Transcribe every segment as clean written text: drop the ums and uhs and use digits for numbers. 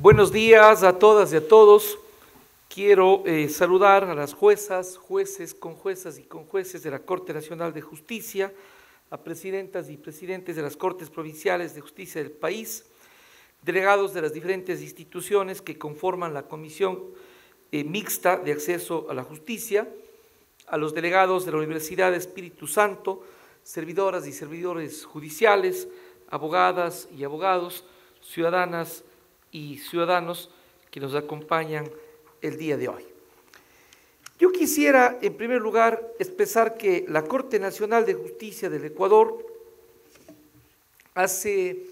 Buenos días a todas y a todos. Quiero saludar a las juezas, jueces, conjuezas y conjueces de la Corte Nacional de Justicia, a presidentas y presidentes de las Cortes Provinciales de Justicia del país, delegados de las diferentes instituciones que conforman la Comisión Mixta de Acceso a la Justicia, a los delegados de la Universidad de Espíritu Santo, servidoras y servidores judiciales, abogadas y abogados, ciudadanas y ciudadanos que nos acompañan el día de hoy. Yo quisiera, en primer lugar, expresar que la Corte Nacional de Justicia del Ecuador hace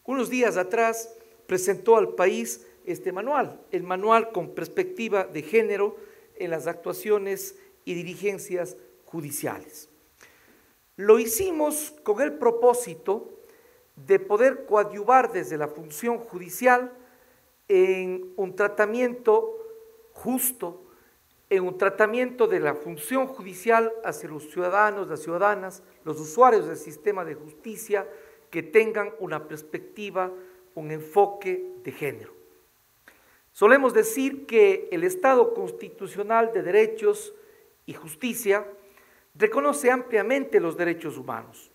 unos días atrás presentó al país este manual, el manual con perspectiva de género en las actuaciones y diligencias judiciales. Lo hicimos con el propósito de poder coadyuvar desde la función judicial en un tratamiento justo, en un tratamiento de la función judicial hacia los ciudadanos, las ciudadanas, los usuarios del sistema de justicia que tengan una perspectiva, un enfoque de género. Solemos decir que el Estado constitucional de derechos y justicia reconoce ampliamente los derechos humanos,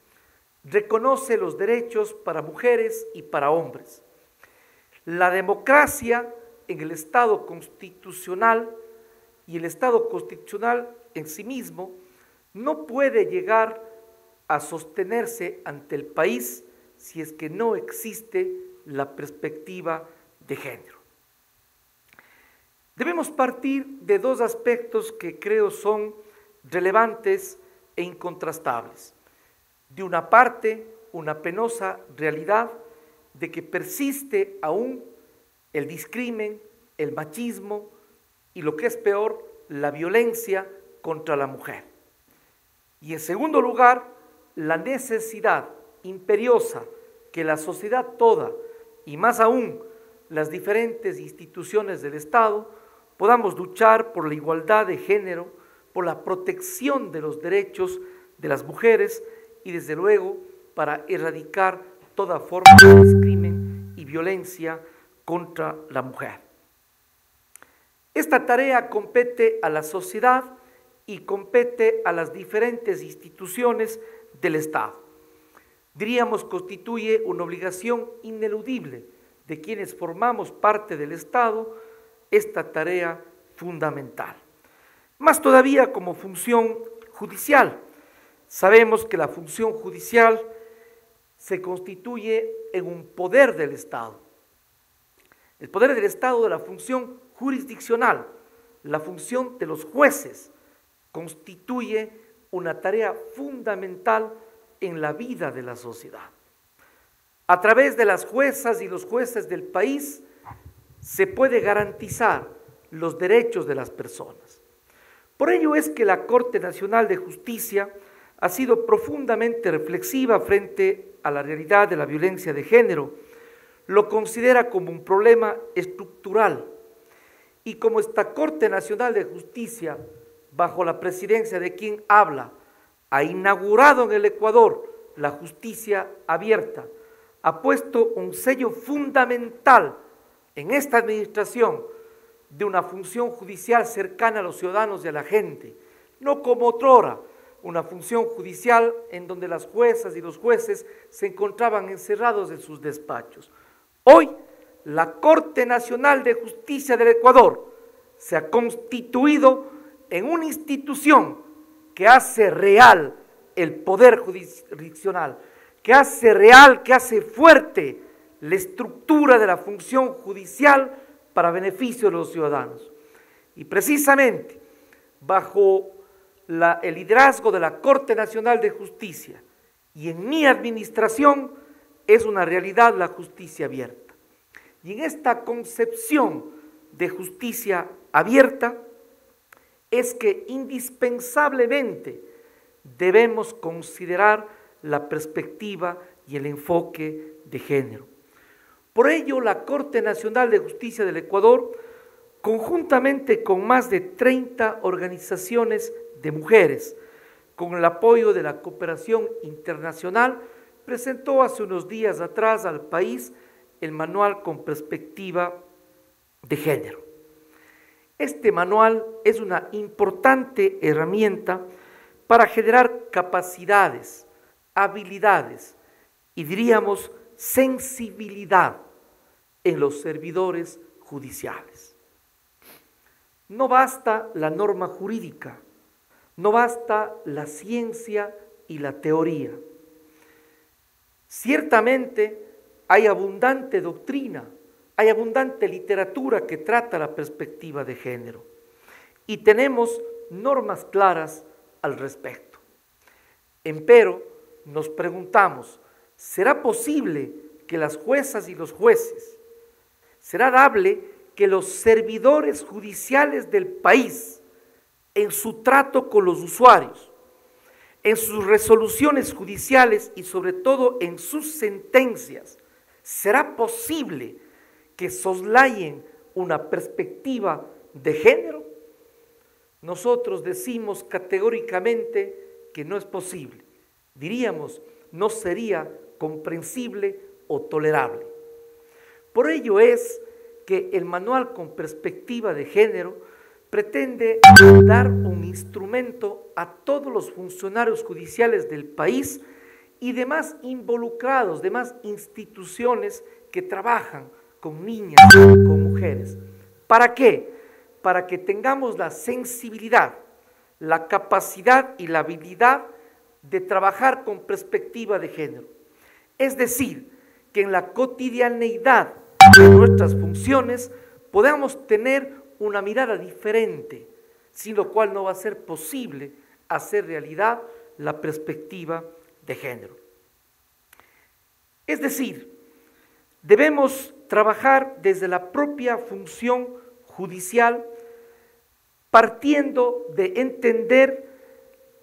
reconoce los derechos para mujeres y para hombres. La democracia en el Estado constitucional y el Estado constitucional en sí mismo no puede llegar a sostenerse ante el país si es que no existe la perspectiva de género. Debemos partir de dos aspectos que creo son relevantes e incontrastables. De una parte, una penosa realidad de que persiste aún el discrimen, el machismo y lo que es peor, la violencia contra la mujer. Y en segundo lugar, la necesidad imperiosa que la sociedad toda, y más aún las diferentes instituciones del Estado, podamos luchar por la igualdad de género, por la protección de los derechos de las mujeres y desde luego para erradicar toda forma de discrimen y violencia contra la mujer. Esta tarea compete a la sociedad y compete a las diferentes instituciones del Estado. Diríamos, constituye una obligación ineludible de quienes formamos parte del Estado esta tarea fundamental. Más todavía como función judicial. Sabemos que la función judicial se constituye en un poder del Estado. El poder del Estado de la función jurisdiccional, la función de los jueces, constituye una tarea fundamental en la vida de la sociedad. A través de las juezas y los jueces del país se puede garantizar los derechos de las personas. Por ello es que la Corte Nacional de Justicia ha sido profundamente reflexiva frente a la realidad de la violencia de género, lo considera como un problema estructural y como esta Corte Nacional de Justicia, bajo la presidencia de quien habla, ha inaugurado en el Ecuador la justicia abierta, ha puesto un sello fundamental en esta administración de una función judicial cercana a los ciudadanos y a la gente, no como otrora, una función judicial en donde las juezas y los jueces se encontraban encerrados en sus despachos. Hoy, la Corte Nacional de Justicia del Ecuador se ha constituido en una institución que hace real el poder jurisdiccional, que hace real, que hace fuerte la estructura de la función judicial para beneficio de los ciudadanos. Y precisamente, bajo el liderazgo de la Corte Nacional de Justicia y en mi administración, es una realidad la justicia abierta. Y en esta concepción de justicia abierta es que indispensablemente debemos considerar la perspectiva y el enfoque de género. Por ello, la Corte Nacional de Justicia del Ecuador, conjuntamente con más de 30 organizaciones de mujeres, con el apoyo de la cooperación internacional, presentó hace unos días atrás al país el manual con perspectiva de género. Este manual es una importante herramienta para generar capacidades, habilidades y diríamos sensibilidad en los servidores judiciales. No basta la norma jurídica, no basta la ciencia y la teoría. Ciertamente hay abundante doctrina, hay abundante literatura que trata la perspectiva de género y tenemos normas claras al respecto. Empero, nos preguntamos, ¿será posible que las juezas y los jueces, será dable que los servidores judiciales del país, en su trato con los usuarios, en sus resoluciones judiciales y sobre todo en sus sentencias, será posible que soslayen una perspectiva de género? Nosotros decimos categóricamente que no es posible. Diríamos, no sería comprensible o tolerable. Por ello es que el manual con perspectiva de género pretende dar un instrumento a todos los funcionarios judiciales del país y demás involucrados, demás instituciones que trabajan con niñas, con mujeres. ¿Para qué? Para que tengamos la sensibilidad, la capacidad y la habilidad de trabajar con perspectiva de género. Es decir, que en la cotidianeidad de nuestras funciones podamos tener una mirada diferente, sin lo cual no va a ser posible hacer realidad la perspectiva de género. Es decir, debemos trabajar desde la propia función judicial, partiendo de entender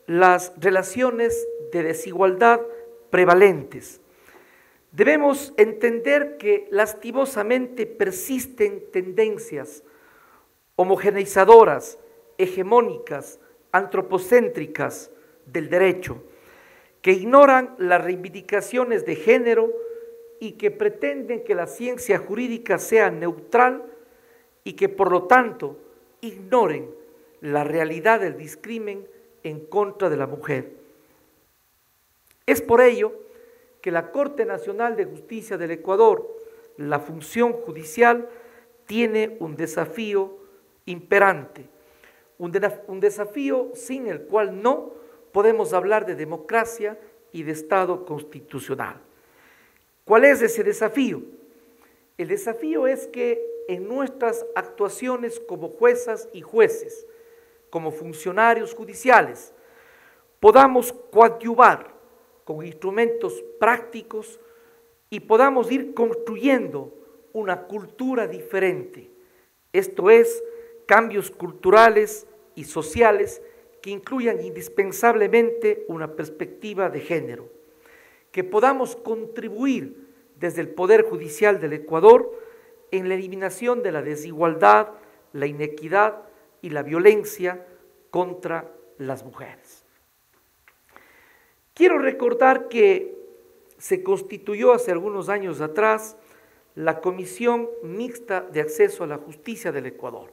las relaciones de desigualdad prevalentes. Debemos entender que lastimosamente persisten tendencias homogeneizadoras, hegemónicas, antropocéntricas del derecho, que ignoran las reivindicaciones de género y que pretenden que la ciencia jurídica sea neutral y que por lo tanto ignoren la realidad del discrimen en contra de la mujer. Es por ello que la Corte Nacional de Justicia del Ecuador, la función judicial, tiene un desafío imperante, un desafío sin el cual no podemos hablar de democracia y de Estado constitucional. ¿Cuál es ese desafío? El desafío es que en nuestras actuaciones como juezas y jueces, como funcionarios judiciales, podamos coadyuvar con instrumentos prácticos y podamos ir construyendo una cultura diferente. Esto es, cambios culturales y sociales que incluyan indispensablemente una perspectiva de género, que podamos contribuir desde el Poder Judicial del Ecuador en la eliminación de la desigualdad, la inequidad y la violencia contra las mujeres. Quiero recordar que se constituyó hace algunos años atrás la Comisión Mixta de Acceso a la Justicia del Ecuador,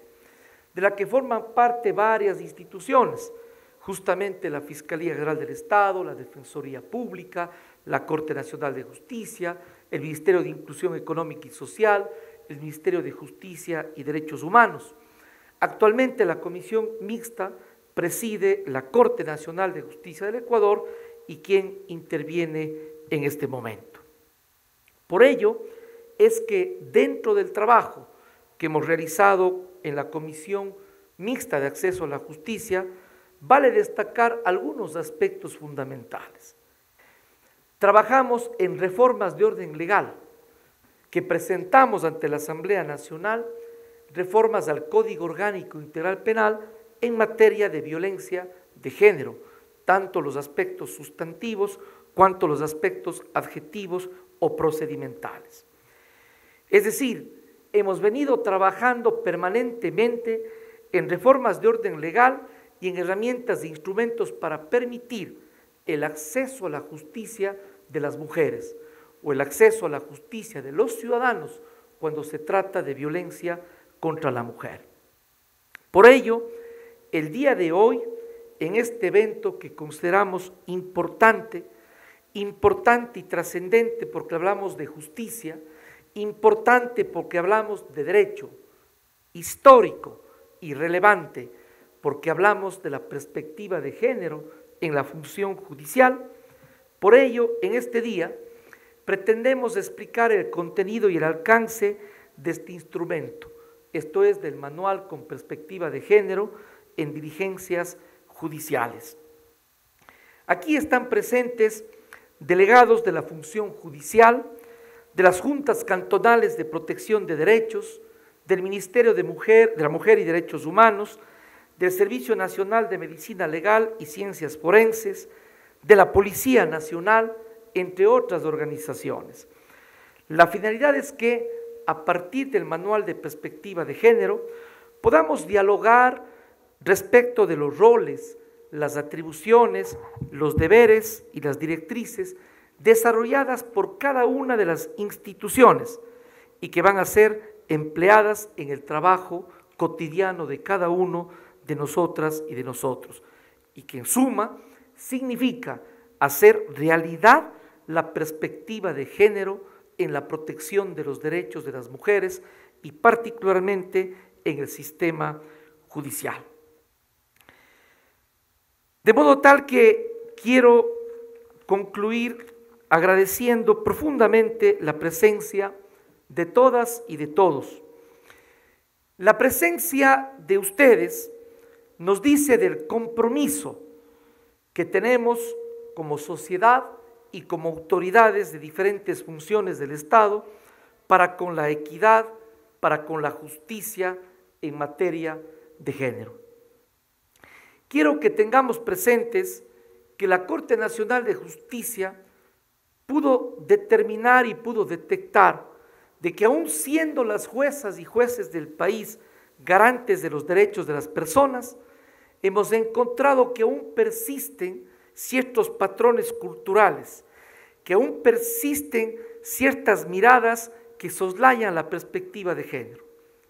de la que forman parte varias instituciones, justamente la Fiscalía General del Estado, la Defensoría Pública, la Corte Nacional de Justicia, el Ministerio de Inclusión Económica y Social, el Ministerio de Justicia y Derechos Humanos. Actualmente la Comisión Mixta preside la Corte Nacional de Justicia del Ecuador y quien interviene en este momento. Por ello es que dentro del trabajo que hemos realizado en la Comisión Mixta de Acceso a la Justicia, vale destacar algunos aspectos fundamentales. Trabajamos en reformas de orden legal que presentamos ante la Asamblea Nacional, reformas al Código Orgánico Integral Penal en materia de violencia de género, tanto los aspectos sustantivos cuanto los aspectos adjetivos o procedimentales. Es decir, hemos venido trabajando permanentemente en reformas de orden legal y en herramientas e instrumentos para permitir el acceso a la justicia de las mujeres o el acceso a la justicia de los ciudadanos cuando se trata de violencia contra la mujer. Por ello, el día de hoy, en este evento que consideramos importante y trascendente porque hablamos de justicia, importante porque hablamos de derecho, histórico y relevante porque hablamos de la perspectiva de género en la función judicial. Por ello, en este día, pretendemos explicar el contenido y el alcance de este instrumento, esto es, del Manual con Perspectiva de Género en Diligencias Judiciales. Aquí están presentes delegados de la función judicial, de las Juntas Cantonales de Protección de Derechos, del Ministerio de la Mujer y Derechos Humanos, del Servicio Nacional de Medicina Legal y Ciencias Forenses, de la Policía Nacional, entre otras organizaciones. La finalidad es que, a partir del Manual de Perspectiva de Género, podamos dialogar respecto de los roles, las atribuciones, los deberes y las directrices desarrolladas por cada una de las instituciones y que van a ser empleadas en el trabajo cotidiano de cada uno de nosotras y de nosotros, y que en suma significa hacer realidad la perspectiva de género en la protección de los derechos de las mujeres y particularmente en el sistema judicial. De modo tal que quiero concluir agradeciendo profundamente la presencia de todas y de todos. La presencia de ustedes nos dice del compromiso que tenemos como sociedad y como autoridades de diferentes funciones del Estado para con la equidad, para con la justicia en materia de género. Quiero que tengamos presentes que la Corte Nacional de Justicia pudo determinar y pudo detectar de que aun siendo las juezas y jueces del país garantes de los derechos de las personas, hemos encontrado que aún persisten ciertos patrones culturales, que aún persisten ciertas miradas que soslayan la perspectiva de género.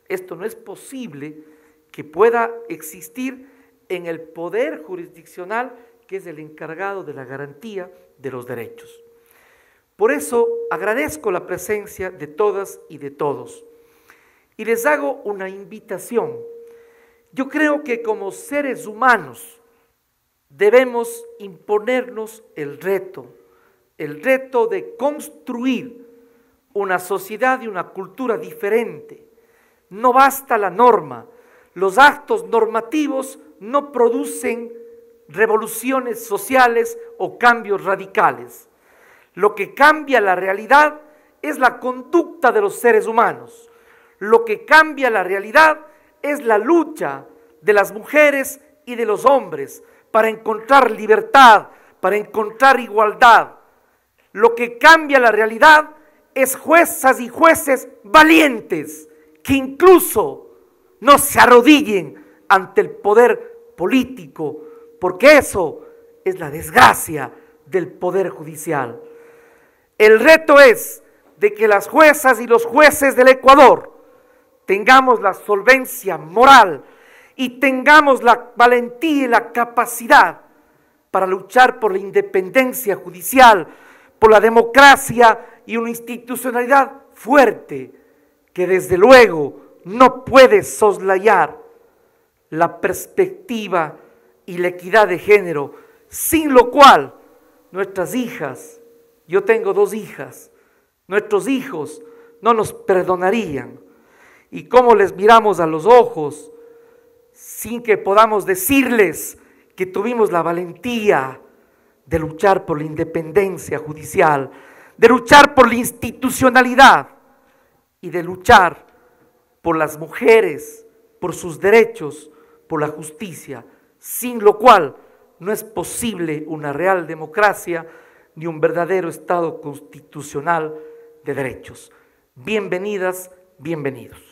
Esto no es posible que pueda existir en el poder jurisdiccional, que es el encargado de la garantía de los derechos. Por eso agradezco la presencia de todas y de todos. Y les hago una invitación. Yo creo que como seres humanos debemos imponernos el reto de construir una sociedad y una cultura diferente. No basta la norma, los actos normativos no producen revoluciones sociales o cambios radicales. Lo que cambia la realidad es la conducta de los seres humanos. Lo que cambia la realidad es la lucha de las mujeres y de los hombres para encontrar libertad, para encontrar igualdad. Lo que cambia la realidad es juezas y jueces valientes que incluso no se arrodillen ante el poder político, porque eso es la desgracia del poder judicial. El reto es de que las juezas y los jueces del Ecuador tengamos la solvencia moral y tengamos la valentía y la capacidad para luchar por la independencia judicial, por la democracia y una institucionalidad fuerte que desde luego no puede soslayar la perspectiva y la equidad de género, sin lo cual nuestras hijas, yo tengo 2 hijas, nuestros hijos no nos perdonarían. Y cómo les miramos a los ojos sin que podamos decirles que tuvimos la valentía de luchar por la independencia judicial, de luchar por la institucionalidad y de luchar por las mujeres, por sus derechos, por la justicia, sin lo cual no es posible una real democracia ni un verdadero Estado constitucional de derechos. Bienvenidas, bienvenidos.